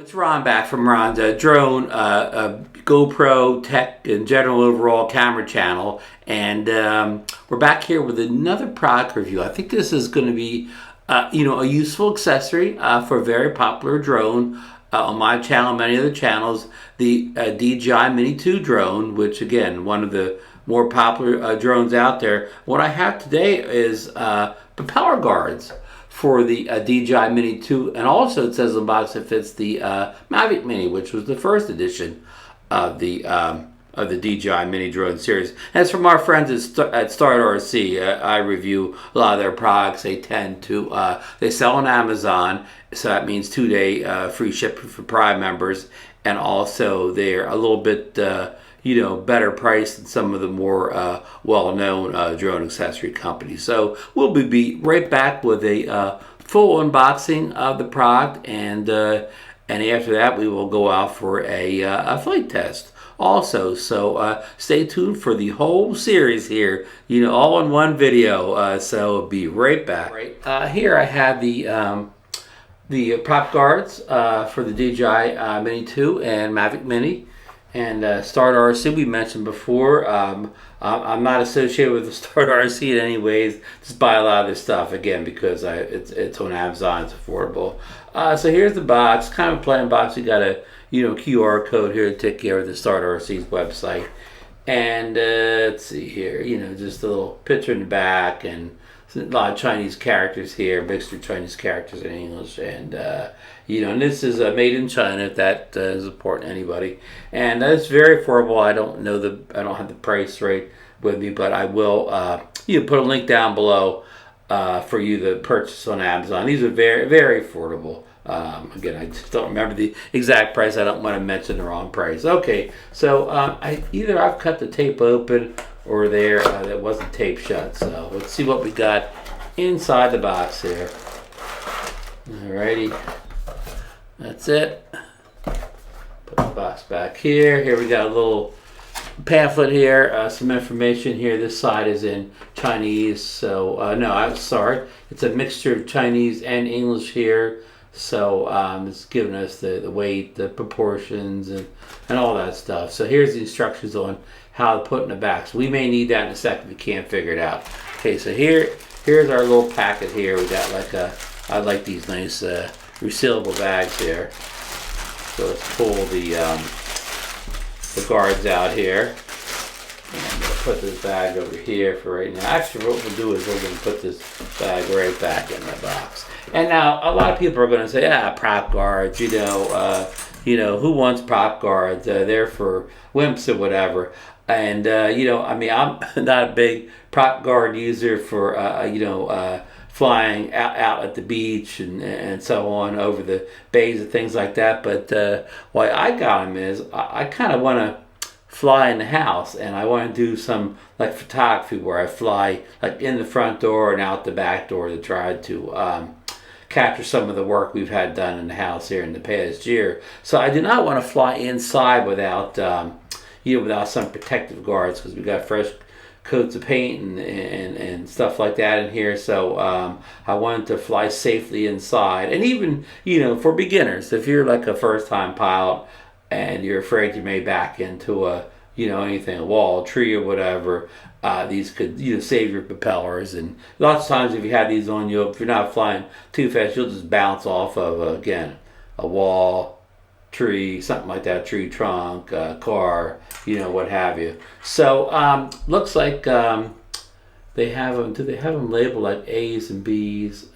It's Ron back from Ron's drone, GoPro tech and general overall camera channel, and we're back here with another product review. I think this is going to be, a useful accessory for a very popular drone on my channel, many other channels. The DJI Mini 2 drone, which again, one of the more popular drones out there. What I have today is propeller guards for the DJI Mini 2, and also it says on the box it fits the Mavic Mini, which was the first edition of the DJI Mini drone series. And it's from our friends at StartRC. I review a lot of their products. They tend to they sell on Amazon, so that means 2-day free shipping for Prime members, and also they're a little bit better priced than some of the more well-known drone accessory companies. So we'll be right back with a full unboxing of the product, and after that we will go out for a flight test also. So stay tuned for the whole series here, all in one video. So be right back. Here I have the prop guards for the DJI Mini 2 and Mavic Mini. And StartRC, we mentioned before. I'm not associated with the StartRC in any ways. Just buy a lot of this stuff again because it's on Amazon. It's affordable. So here's the box, kind of a plain box. You got a QR code here to take care of the StartRC's website. And let's see here. Just a little picture in the back, and a lot of Chinese characters here, mixed with Chinese characters in English, and and this is made in China, if that is important to anybody. And it's very affordable. I don't have the price right with me, but I will put a link down below for you to purchase on Amazon. These are very, very affordable. Again, I just don't remember the exact price. I don't want to mention the wrong price. Okay, so either I've cut the tape open or that wasn't taped shut. So let's see what we got inside the box here. Alrighty, that's it. Put the box back here. Here we got a little pamphlet here, some information here. This side is in Chinese, so no, I'm sorry. It's a mixture of Chinese and English here. So it's giving us the weight, the proportions, and all that stuff. So here's the instructions on how to put in the back. So we may need that in a second if we can't figure it out. Okay, so here's our little packet here. We got I like these nice resealable bags here. So let's pull the guards out here. And we'll put this bag over here for right now. Actually, what we'll do is we're going to put this bag right back in the box. And now, a lot of people are going to say, prop guards, who wants prop guards? They're for wimps or whatever. And, I'm not a big prop guard user for, flying out at the beach and so on over the bays and things like that. But why I got them is I kind of want to fly in the house, and I want to do some like photography where I fly like in the front door and out the back door to try to capture some of the work we've had done in the house here in the past year. So I do not want to fly inside without without some protective guards, because we got fresh coats of paint and stuff like that in here. So I wanted to fly safely inside, and even for beginners, if you're like a first-time pilot and you're afraid you may back into a a wall, a tree, or whatever, these could save your propellers. And lots of times if you have these on you, if you're not flying too fast, you'll just bounce off of again a wall, tree, something like that, tree trunk, car, what have you. So looks like they have them. Do they have them labeled like A's and B's? It's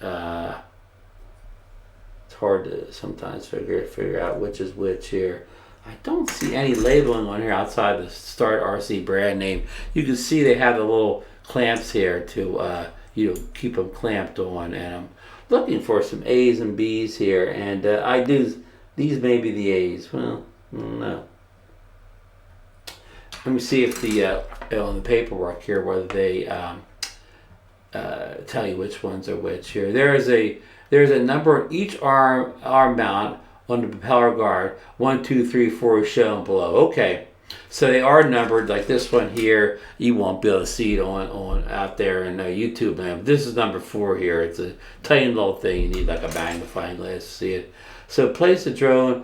hard to sometimes figure out which is which here. I don't see any labeling on here outside the StartRC brand name. You can see they have the little clamps here to keep them clamped on, and I'm looking for some A's and B's here, and these may be the A's. Well, no. Let me see if on the paperwork here whether they tell you which ones are which here. There's a number on each arm mount on the propeller guard. 1, 2, 3, 4 is shown below. Okay, so they are numbered. Like this one here, you won't be able to see it on out there in YouTube land. This is number 4 here. It's a tiny little thing. You need like a magnifying glass to see it. So place the drone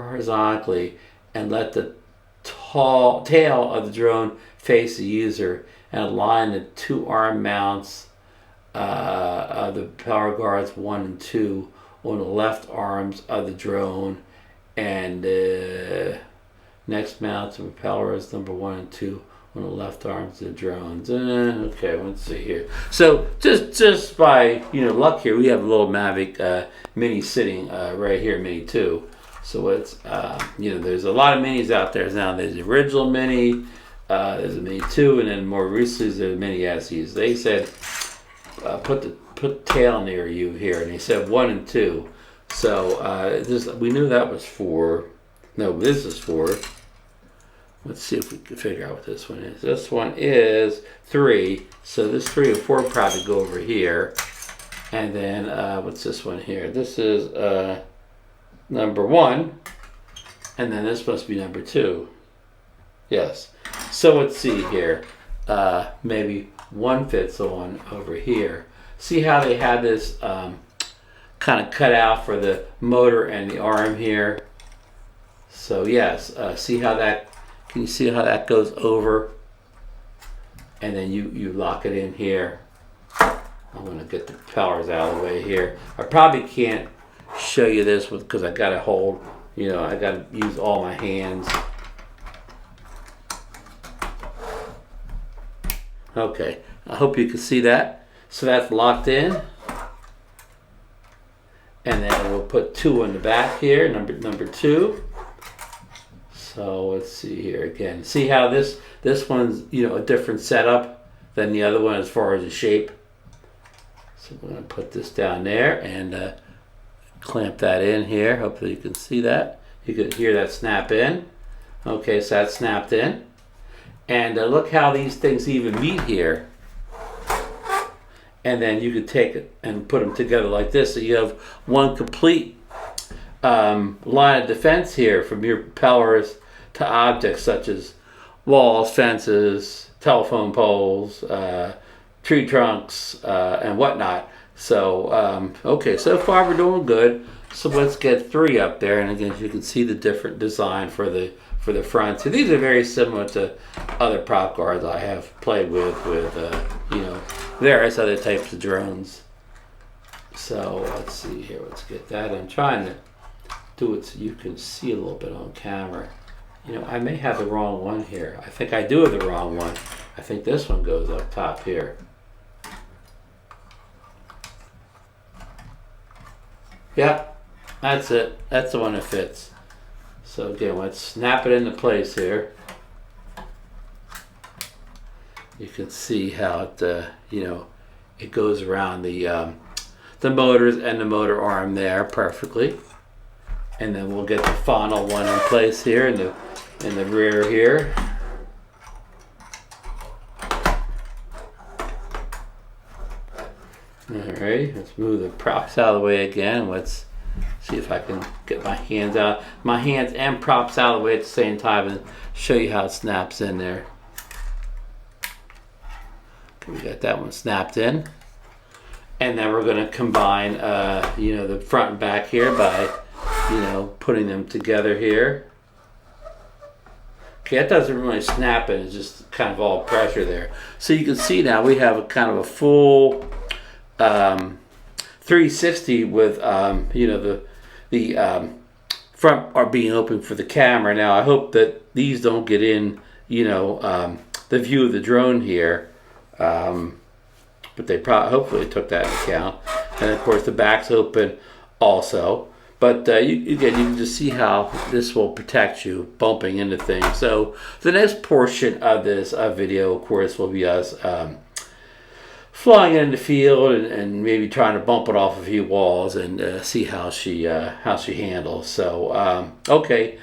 horizontally and let the tail of the drone face the user, and align the 2 arm mounts of the propeller guards 1 and 2 on the left arms of the drone, and next mounts of propellers number 1 and 2 on the left arms of the drones. Okay, let's see here. So just by luck here, we have a little Mavic Mini sitting right here, Mini 2. So it's there's a lot of minis out there now. There's the original Mini, there's a Mini 2, and then more recently there's a Mini SEs. They said put the tail near you here, and they said 1 and 2. So we knew that was 4. No, this is 4. Let's see if we can figure out what this one is. This one is 3. So this 3 and 4 probably go over here. And then what's this one here? This is number 1. And then this must be number 2. Yes. So let's see here. Maybe 1 fits on over here. See how they had this kind of cut out for the motor and the arm here? So yes, see how that, can you see how that goes over? And then you lock it in here. I'm going to get the propellers out of the way here. I probably can't show you this because I got to hold, I got to use all my hands. Okay, I hope you can see that. So that's locked in. And then we'll put 2 in the back here, number 2. So let's see here again. See how this one's a different setup than the other one as far as the shape. So we're going to put this down there and clamp that in here. Hopefully you can see that. You can hear that snap in. Okay, so that's snapped in. And look how these things even meet here. And then you could take it and put them together like this. So you have one complete line of defense here from your propellers to objects such as walls, fences, telephone poles, tree trunks, and whatnot. So, okay, so far we're doing good. So let's get 3 up there. And again, you can see the different design for the front. So these are very similar to other prop guards I have played with various other types of drones. So let's see here. Let's get that. I'm trying to do it so you can see a little bit on camera. I may have the wrong one here. I think I do have the wrong one. I think this one goes up top here. Yeah, that's it. That's the one that fits. So again, let's snap it into place here. You can see how it, it goes around the motors and the motor arm there perfectly. And then we'll get the final one in place here in the rear here. Alright, let's move the props out of the way again. Let's see if I can get my hands and props out of the way at the same time and show you how it snaps in there. Okay, we got that one snapped in. And then we're going to combine, the front and back here by, putting them together here. Okay, that doesn't really snap in, it's just kind of all pressure there. So you can see now we have a kind of a full 360 with, the front are being open for the camera. Now I hope that these don't get in, the view of the drone here. But they hopefully took that into account. And of course the back's open also. But you can just see how this will protect you bumping into things. So the next portion of this video, of course, will be us flying in the field and maybe trying to bump it off a few walls and see how she handles. So okay,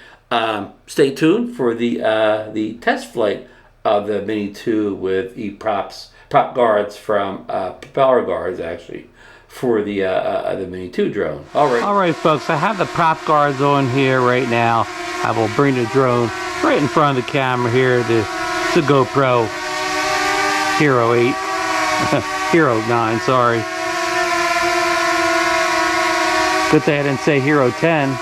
stay tuned for the test flight of the Mini 2 with prop guards from Propeller guards actually for the Mini 2 drone. All right, folks, I have the prop guards on here right now. I will bring the drone right in front of the camera here. It's a GoPro Hero 8, Hero 9, sorry. Good thing I didn't say Hero 10.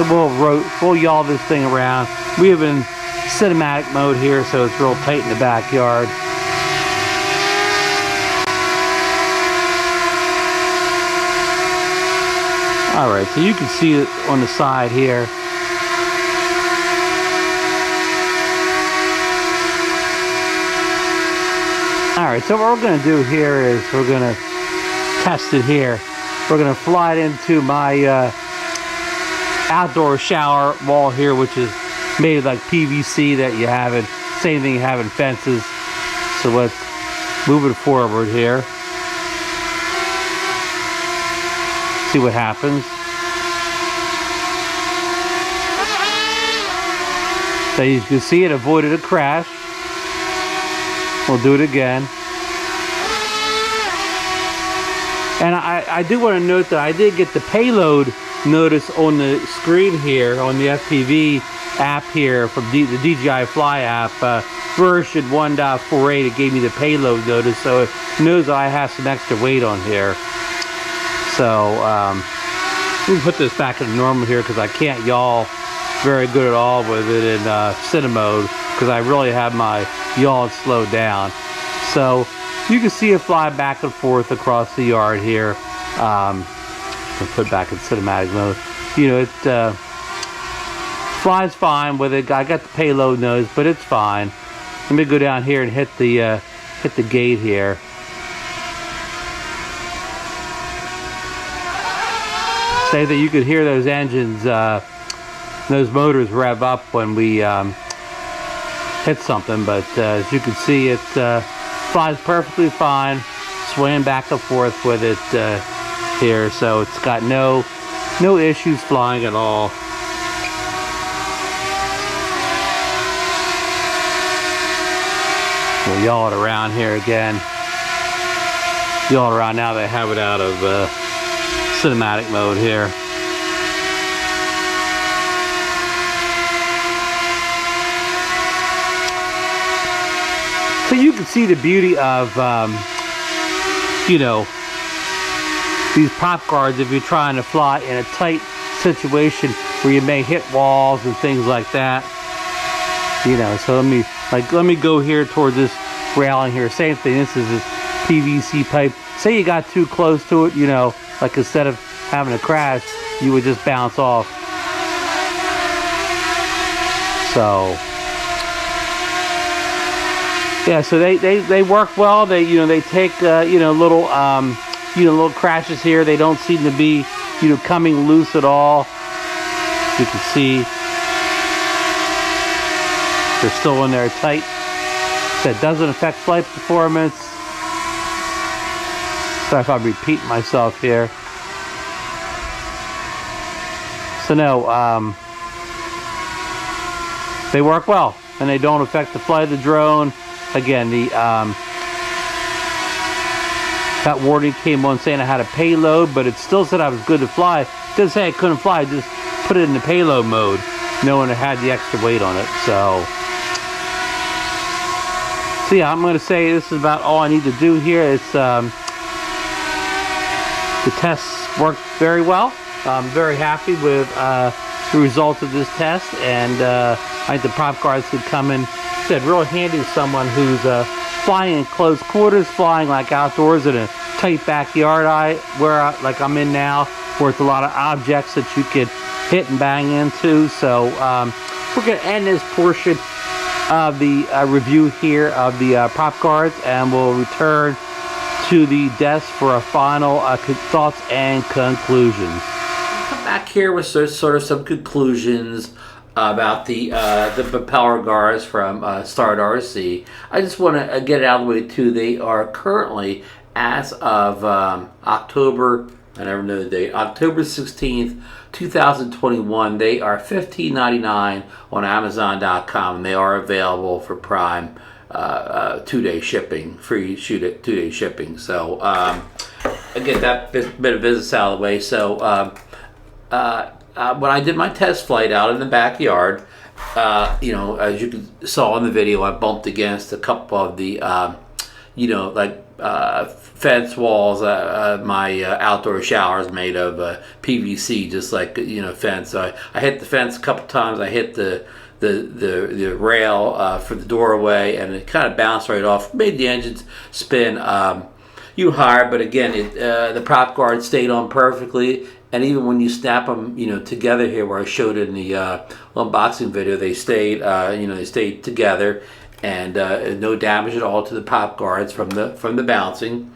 we'll yaw this thing around. We have in cinematic mode here, so it's real tight in the backyard. All right, so you can see it on the side here. All right, so what we're going to do here is we're going to test it here. We're going to fly it into my outdoor shower wall here, which is made like PVC that you have in, same thing you have in fences. So let's move it forward here. See what happens. So you can see it avoided a crash. We'll do it again. And I do want to note that I did get the payload notice on the screen here on the FPV app here from the DJI Fly app, version 1.48. It gave me the payload notice, so it knows I have some extra weight on here. So let me put this back in normal here because I can't yaw very good at all with it in cinema mode because I really have my yaw slowed down. So you can see it fly back and forth across the yard here. I'll put it back in cinematic mode. You know, it flies fine with it. I got the payload nose, but it's fine. Let me go down here and hit the gate here. Say that you could hear those engines, those motors rev up when we hit something, but as you can see, it flies perfectly fine, swaying back and forth with it here, so it's got no issues flying at all. We'll yaw it around here again. Yaw it around now that I have it out of cinematic mode here. So you can see the beauty of, you know, these prop guards if you're trying to fly in a tight situation where you may hit walls and things like that. You know, so let me go here toward this railing here. Same thing. This is this PVC pipe. Say you got too close to it, you know, like instead of having a crash, you would just bounce off. So yeah, so they work well. They take you know, little crashes here. They don't seem to be, you know, coming loose at all. You can see they're still in there tight. That doesn't affect flight performance. Sorry if I'm repeating myself here. So no, they work well, and they don't affect the flight of the drone. Again, that warning came on saying I had a payload, but it still said I was good to fly. It didn't say I couldn't fly, just put it in the payload mode, knowing it had the extra weight on it. So yeah, I'm going to say this is about all I need to do here. It's the tests worked very well. I'm very happy with the results of this test, and I think the prop guards could come in. Said real handy to someone who's flying in close quarters, flying like outdoors in a tight backyard like I'm in now, where it's a lot of objects that you could hit and bang into. So we're going to end this portion of the review here of the prop guards, and we'll return to the desk for a final thoughts and conclusions. Come back here with sort of some conclusions about the propeller guards from StartRC. I just want to get it out of the way too. They are currently, as of October, I never know the date, October 16th, 2021, they are $15.99 on Amazon.com, and they are available for Prime 2-day shipping, free 2-day shipping. So I get that bit of business out of the way. So when I did my test flight out in the backyard, you know, as you saw in the video, I bumped against a couple of the, you know, like fence walls. My outdoor shower is made of PVC, just like fence. So I hit the fence a couple times. I hit the rail for the doorway, and it kind of bounced right off. Made the engines spin. Hard, but again, the prop guard stayed on perfectly. And even when you snap them, together here, where I showed in the unboxing video, they stayed, they stayed together, and no damage at all to the prop guards from the bouncing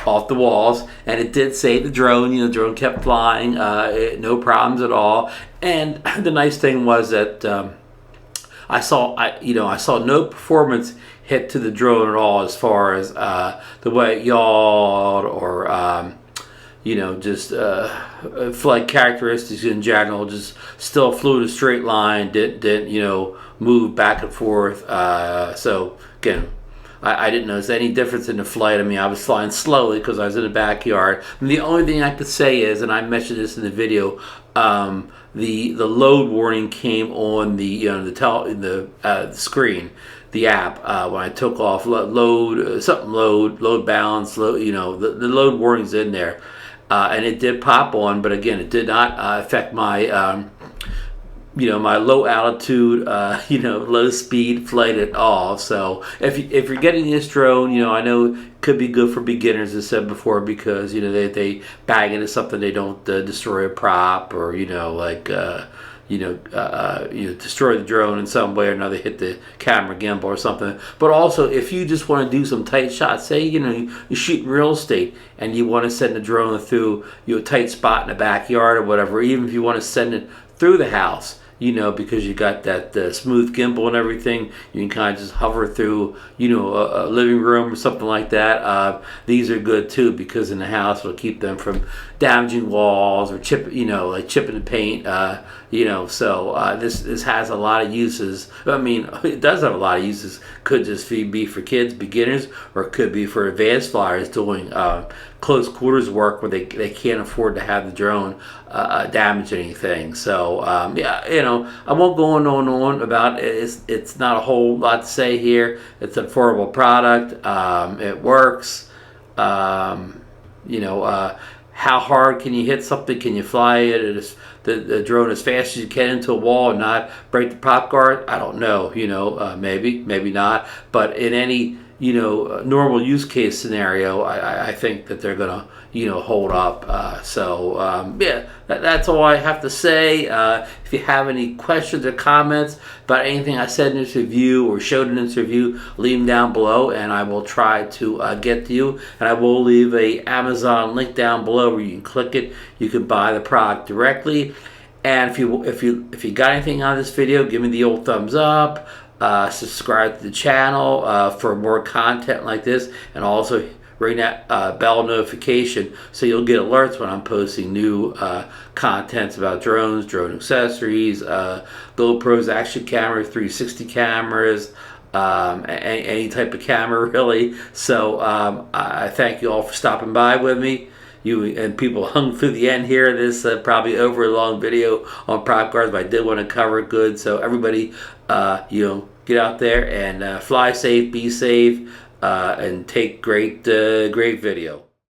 off the walls. And it did save the drone. The drone kept flying, no problems at all. And the nice thing was that I saw no performance hit to the drone at all, as far as the way it yawed or just flight characteristics in general. Just still flew in a straight line, didn't move back and forth. So again, I didn't notice any difference in the flight. I mean, I was flying slowly because I was in the backyard. And the only thing I could say is, and I mentioned this in the video, the load warning came on the screen, the app, when I took off. Load balance, the load warning's in there, and it did pop on, but again, it did not affect my my low altitude, low speed flight at all. So if you're getting this drone, I know it could be good for beginners, as I said before, because they bag into something, they don't destroy a prop, or destroy the drone in some way or another, hit the camera gimbal or something. But also, if you just want to do some tight shots, say you shoot in real estate and you want to send the drone through a tight spot in the backyard or whatever, even if you want to send it through the house, because you got that smooth gimbal and everything, you can kind of just hover through, a living room or something like that. These are good too, because in the house it'll keep them from damaging walls or chipping the paint. So this has a lot of uses. I mean, it does have a lot of uses. Could just be for kids, beginners, or it could be for advanced flyers doing close quarters work where they can't afford to have the drone damage anything. So I won't go on about it. It's not a whole lot to say here. It's an affordable product. It works. How hard can you hit something? Can you fly it the drone as fast as you can into a wall and not break the prop guard? I don't know. Maybe not. But in any normal use case scenario, I think that they're gonna hold up. That's all I have to say. If you have any questions or comments about anything I said in this review or showed in this review, leave them down below, and I will try to get to you. And I will leave a Amazon link down below where you can click it. You can buy the product directly. And if you got anything on this video, give me the old thumbs up. Subscribe to the channel for more content like this, and also ring that bell notification so you'll get alerts when I'm posting new contents about drones, drone accessories, GoPros, action cameras, 360 cameras, any type of camera really. So I thank you all for stopping by with me. You and people hung through the end here. This probably over a long video on prop guards, but I did want to cover it good. So everybody, get out there and fly safe, be safe, and take great video.